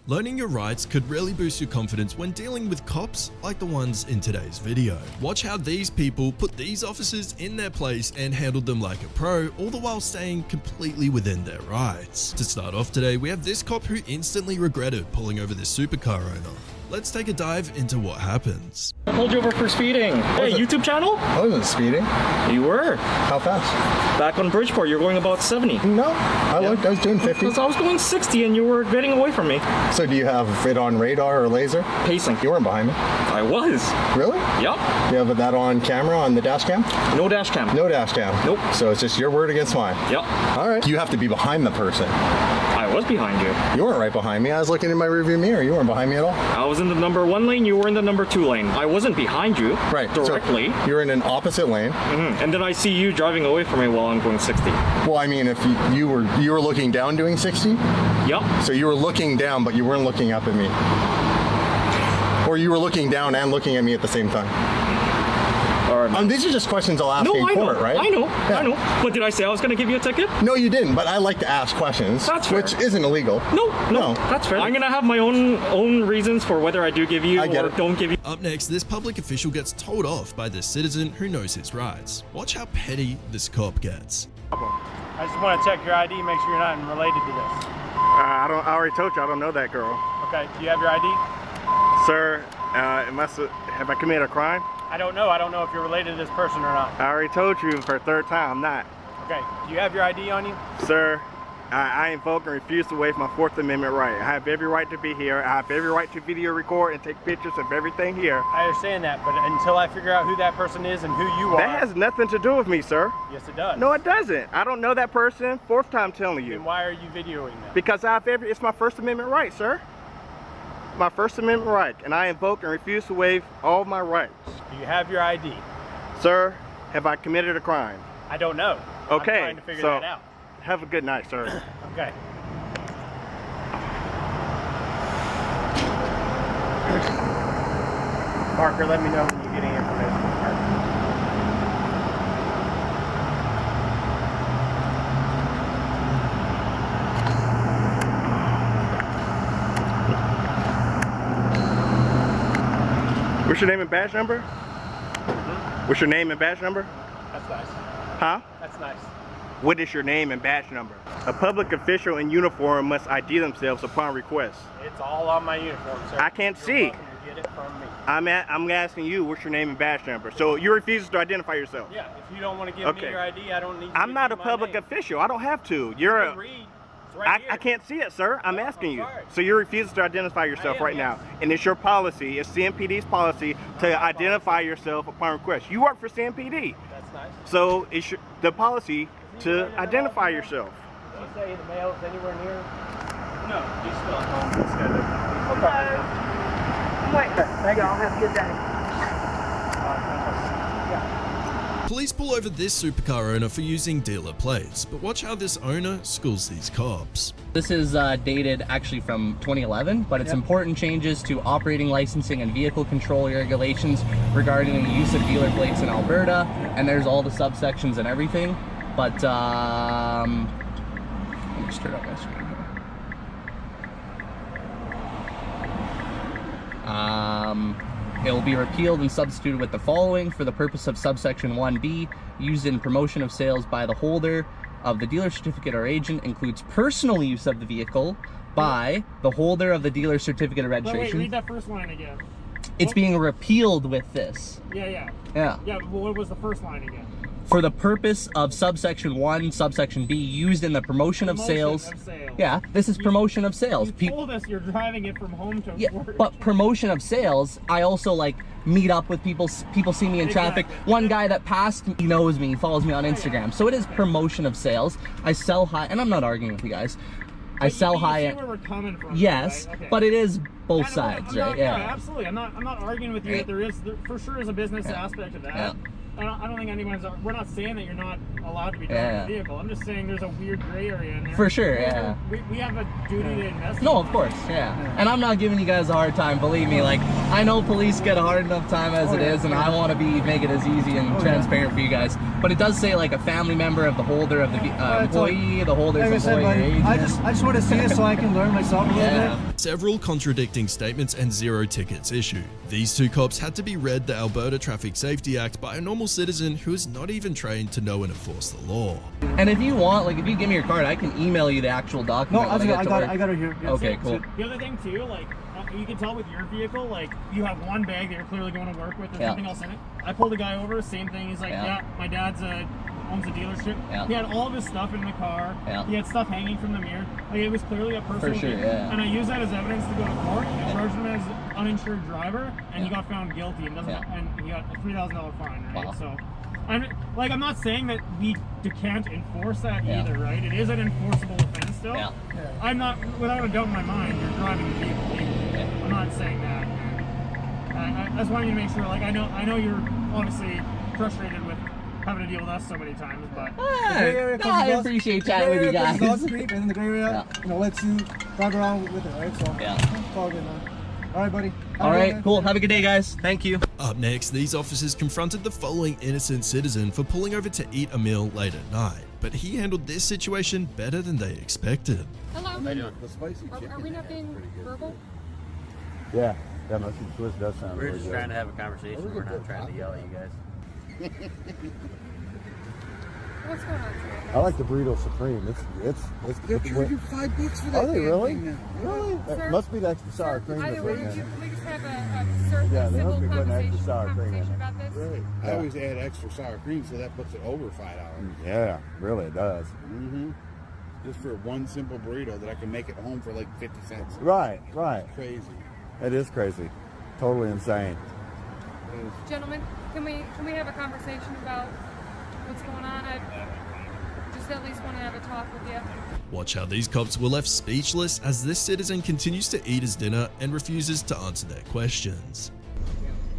Learning your rights could really boost your confidence when dealing with cops like the ones in today's video. Watch how these people put these officers in their place and handled them like a pro, all the while staying completely within their rights. To start off today, we have this cop who instantly regretted pulling over this supercar owner. Let's take a dive into what happens. I pulled you over for speeding. Hey, YouTube channel? I wasn't speeding. You were. How fast? Back on Bridgeport, you're going about 70. No, I was doing 50. Because I was going 60 and you were getting away from me. So do you have it on radar or laser? Pacing. You weren't behind me. I was. Really? Yep. You have that on camera on the dash cam? No dash cam. No dash cam. Nope. So it's just your word against mine. Yep. All right. You have to be behind the person. I was behind you. You weren't right behind me. I was looking in my rearview mirror. You weren't behind me at all. I was in the number 1 lane, you were in the number 2 lane. I wasn't behind you. Right. Directly. So you're in an opposite lane. And then I see you driving away from me while I'm going 60. Well, I mean, if you were looking down doing 60? Yep. So you were looking down, but you weren't looking up at me. Or you were looking down and looking at me at the same time. These are just questions I'll ask in court, right? I know, yeah. I know. But did I say I was going to give you a ticket? No, you didn't, but I like to ask questions. That's fair. Which isn't illegal. No, that's fair. I'm going to have my own reasons for whether I do give you or don't give you. Up next, this public official gets told off by this citizen who knows his rights. Watch how petty this cop gets. I just want to check your ID, make sure you're not related to this. I already told you I don't know that girl. Okay, do you have your ID? Sir, have I committed a crime? I don't know. I don't know if you're related to this person or not. I already told you for a third time, I'm not. Okay, do you have your ID on you? Sir, I invoke and refuse to waive my 4th Amendment right. I have every right to be here. I have every right to video record and take pictures of everything here. I understand that, but until I figure out who that person is and who you are... That has nothing to do with me, sir. Yes, it does. No, it doesn't. I don't know that person. 4th time telling you. Then why are you videoing them? Because it's my 1st Amendment right, sir. My 1st Amendment right, and I invoke and refuse to waive all my rights. Do you have your ID? Sir, have I committed a crime? I don't know. Okay, I'm trying to figure that out. Have a good night, sir. Okay. Parker, let me know when you get any information. What's your name and badge number? What's your name and badge number? That's nice. Huh? That's nice. What is your name and badge number? A public official in uniform must ID themselves upon request. It's all on my uniform, sir. I can't see. You're welcome to get it from me. I'm asking you, what's your name and badge number? So you refuse to identify yourself? Yeah, if you don't want to give me your ID, I don't need to. I'm not a public official. I don't have to. You're a... Right I can't see it, sir. I'm asking you. sorry. So you refuse to identify yourself right now. And it's your policy, it's CMPD's policy to identify yourself upon request. You work for CMPD. That's nice. So it's the policy to identify yourself. Did you say the mail is anywhere near? No, he's still at home. He's got to... Okay. Wait, thank y'all. Have a good day. Police pull over this supercar owner for using dealer plates, but watch how this owner schools these cops. This is dated actually from 2011, but it's important changes to operating licensing and vehicle control regulations regarding the use of dealer plates in Alberta, and there's all the subsections and everything. But let me just turn up my screen here. It will be repealed and substituted with the following: for the purpose of subsection 1B, used in promotion of sales by the holder of the dealer certificate or agent includes personal use of the vehicle by the holder of the dealer certificate of registration. Wait, read that first line again. It's being repealed with this. Yeah. Yeah, but what was the first line again? For the purpose of subsection 1, subsection B, used in the promotion of sales. Yeah, this is promotion of sales. You told us you're driving it from home to work. But promotion of sales, I also like meet up with people. People see me in traffic. One guy that passed, he knows me, he follows me on Instagram. So it is promotion of sales. I sell high, and I'm not arguing with you guys. I sell high. Where we're coming from, yes, right? Okay. but it is both sides, right? Yeah, absolutely. I'm not arguing with you that there for sure is a business aspect of that. I don't think anyone's. We're not saying that you're not allowed to be driving a vehicle. I'm just saying there's a weird gray area in there. For sure, yeah. We have a duty to investigate. No, of course, yeah. And I'm not giving you guys a hard time. Believe me, like I know police get a hard enough time as it is, and I want to make it as easy and transparent for you guys. But it does say like a family member of the holder of the employee, the holder's employee, or agent. I just want to see it so I can learn myself a little bit. Several contradicting statements and 0 tickets issued. These 2 cops had to be read the Alberta Traffic Safety Act by a normal citizen who is not even trained to know and enforce the law. And if you want, like if you give me your card, I can email you the actual document. No, I got it here. Yeah. Okay, cool. The other thing too, like you can tell with your vehicle, like you have one bag that you're clearly going to work with. There's nothing else in it. I pulled a guy over, same thing. He's like, yeah my dad's owns a dealership. He had all of his stuff in the car. He had stuff hanging from the mirror. Like it was clearly a personal vehicle. And I used that as evidence to go to court. I charged him as uninsured driver, and he got found guilty and and he got a $3,000 fine. Right. So, I'm not saying that we can't enforce that either. Right? It is an enforceable offense still. I'm not, without a doubt in my mind, you're driving the vehicle legally. I'm not saying that. I just wanted you to make sure. Like I know you're obviously frustrated with having to deal with us so many times, but I appreciate chatting with you guys. And the gray area, lets you drive around with it, right? So it's all good, man. All right, buddy. All right, cool. Have a good day, guys. Thank you. Up next, these officers confronted the following innocent citizen for pulling over to eat a meal late at night, but he handled this situation better than they expected. Hello. How you doing? The spicy chicken. Are we not being verbal? Yeah, mushy twist does sound We're just trying to have a conversation. We're not trying to yell at you guys. What's going on? I like the burrito supreme. It's They're charging $5 for that. Are they really? Really? That must be the extra sour cream. Either way, can we just have a they civil must be putting extra sour cream in conversation about this? Right. I always add extra sour cream, so that puts it over $5. Yeah, really it does. Just for one simple burrito that I can make at home for like 50 cents. Right. It's crazy. It is crazy. Totally insane. Gentlemen, can we have a conversation about what's going on? I just at least want to have a talk with you. Watch how these cops were left speechless as this citizen continues to eat his dinner and refuses to answer their questions.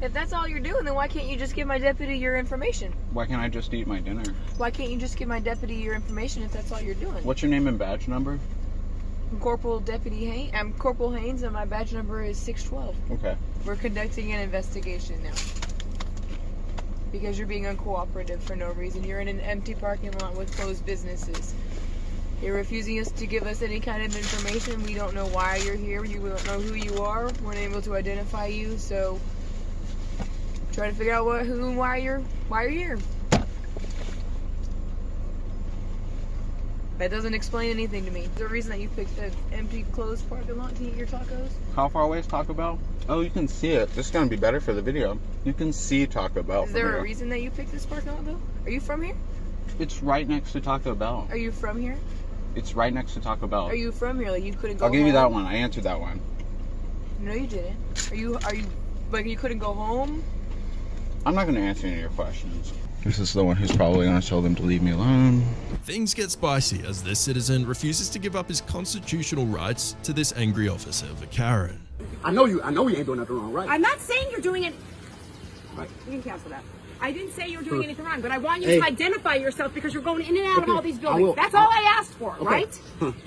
If that's all you're doing, then why can't you just give my deputy your information? Why can't I just eat my dinner? Why can't you just give my deputy your information if that's all you're doing? What's your name and badge number? I'm Corporal Deputy Haynes. I'm Corporal Haynes, and my badge number is 612. Okay. We're conducting an investigation now. Because you're being uncooperative for no reason. You're in an empty parking lot with closed businesses. You're refusing us to give us any kind of information. We don't know why you're here. You don't know who you are. We're unable to identify you. So, try to figure out who and why you're here. That doesn't explain anything to me. There's a reason that you picked an empty, closed parking lot to eat your tacos? How far away is Taco Bell? Oh, you can see it. This is going to be better for the video. You can see Taco Bell. Is there a reason that you picked this parking lot, though? Are you from here? It's right next to Taco Bell. Are you from here? It's right next to Taco Bell. Are you from here? Like you couldn't go I'll give home? you that one. I answered that one. No, you didn't. Are you, like you couldn't go home? I'm not going to answer any of your questions. This is the one who's probably going to tell them to leave me alone. Things get spicy as this citizen refuses to give up his constitutional rights to this angry officer of a Karen. I know you ain't doing nothing wrong, right? I'm not saying you're doing it. Right. You can cancel that. I didn't say you were doing anything wrong, but I want you to identify yourself because you're going in and out of all these buildings. That's all I asked for, right?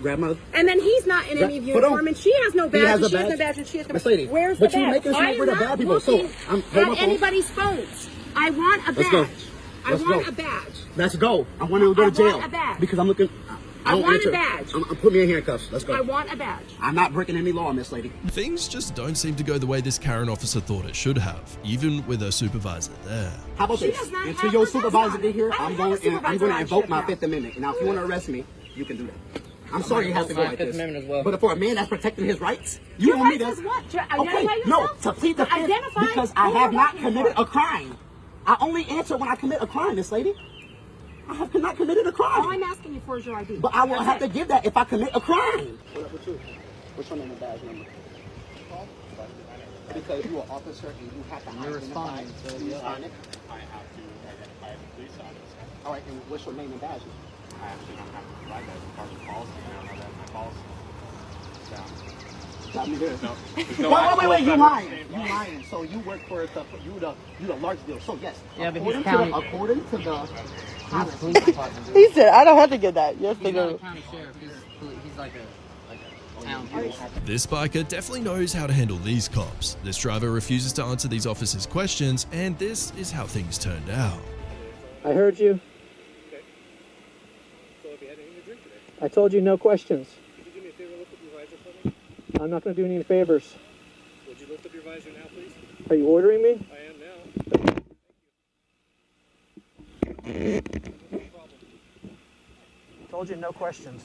Grandmother. And then he's not in any uniform, and she has no badge, and she has no badge, and she has no badge. Lady, where's the badge? But you're making sure with the bad people, so I'm at anybody's phones. I want a badge. Let's go. I want a badge. Let's go. I want to go to jail. I want a badge. Because I'm looking. I want a badge. Put me in handcuffs. Let's go. I want a badge. I'm not breaking any law, Miss Lady. Things just don't seem to go the way this Karen officer thought it should have, even with her supervisor there. How about this? Until your supervisor get here, I'm going to invoke my Fifth Amendment. Now, if you want to arrest me, you can do that. I'm sorry you have to go like this. But for a man that's protecting his rights, you want me to... Okay, no, to plead the Fifth, because I have not committed a crime. I only answer when I commit a crime, Miss Lady. I have not committed a crime. All I'm asking you for is your ID. But I will have to give that if I commit a crime. What up with you? What's your name and badge number? Because you're an officer and you have to identify. So you sign it? I have to identify the police officer. All right, and what's your name and badge number? I actually don't have to provide that as part of the policy. I don't know that in my policy. So, Got me here. No. Wait, you lying. You lying. So you work for the large deal. So yes. Yeah, but he's according to the police department. He said, I don't have to get that. Yes, they He's not do. a county sheriff. He's like a town. This biker definitely knows how to handle these cops. This driver refuses to answer these officers' questions, and this is how things turned out. I heard you. Okay. So if you had anything to drink today? I told you no questions. Could you do me a favor, lift up your visor for me? I'm not going to do any favors. Would you lift up your visor now, please? Are you ordering me? I am now. I told you no questions.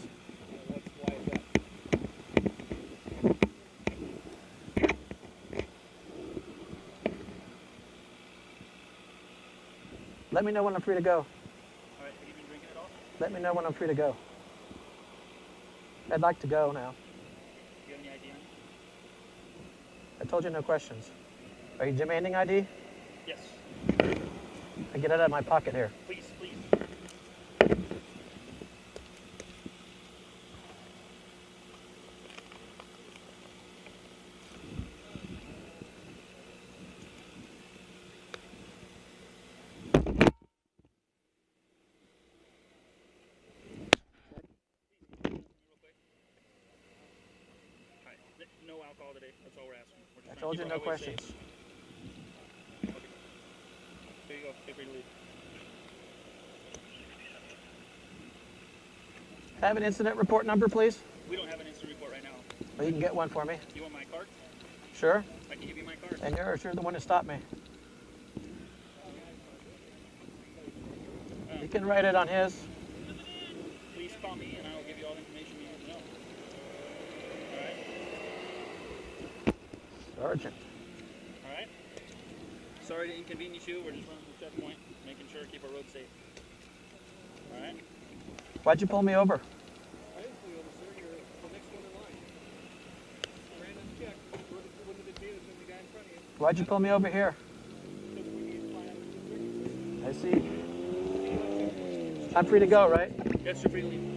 Why is that? Let me know when I'm free to go. All right, have you been drinking at all? Let me know when I'm free to go. I'd like to go now. Do you have any ID on you? I told you no questions. Are you demanding ID? Yes. I get it out of my pocket here. Please, please. No alcohol today. That's all we're asking. We're just I told you no questions. Okay. There you go. Feel free to leave. Have an incident report number, please? We don't have an incident report right now. Well, you can get one for me. You want my card? Sure. I can give you my card. And you're the one who stopped me. You can write it on his. Please call me and I will give you all the information you need to know. Sergeant. All right? Sorry to inconvenience you. We're just running the checkpoint, making sure to keep our road safe. All right? Why'd you pull me over? I didn't pull you over, sir. You're the next one in line. Random check. Wouldn't have been me, the guy in front of you. Why'd you pull me over here? I see. I'm free to go, right? Yes, you're free to leave.